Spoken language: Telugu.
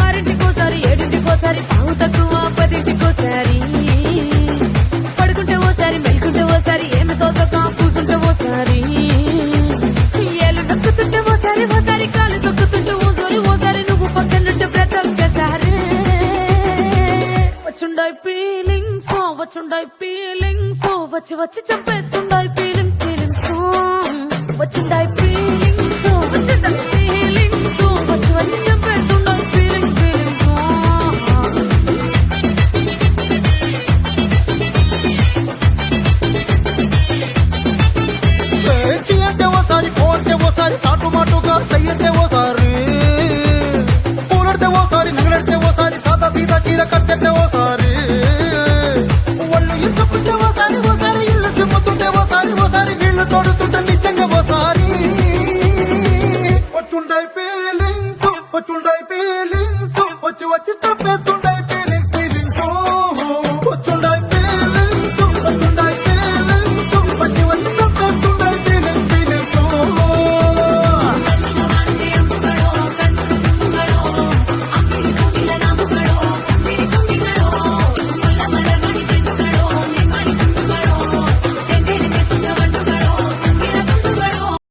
ఆరింటికోసారి ఏడింటికోసారి పావు తక్కువ 10ంటికోసారి పడుకుంటే ఓసారి మెలుకుంటే ఓసారి ఏమి తోసక కూసుంటే ఓసారి ఏళ్ళు నొక్కుతుంటే ఓసారి ఓసారి కాలు తొక్కుతుంటే ఓసారి నువ్వు పక్కనుంటే ప్రతి ఒక్కసారి వచ్చుండాయి ఫీలింగ్స్ వచ్చి వచ్చి చంపేస్తుండాయి ఫీలింగ్స్ వచ్చిండాయి ఫీలింగ్స్ వచ్చి వచ్చి చంపేస్తుండాయి ఫీలింగ్స్ చీ అంటే ఓసారి పో అంటే ఓసారి చాటు మాటుగా సై అంటే ఓసారి పూలడితే ఓసారి నగలడితే ఓసారి సాదా సీదా చీర కట్టెత్తే ఓసారి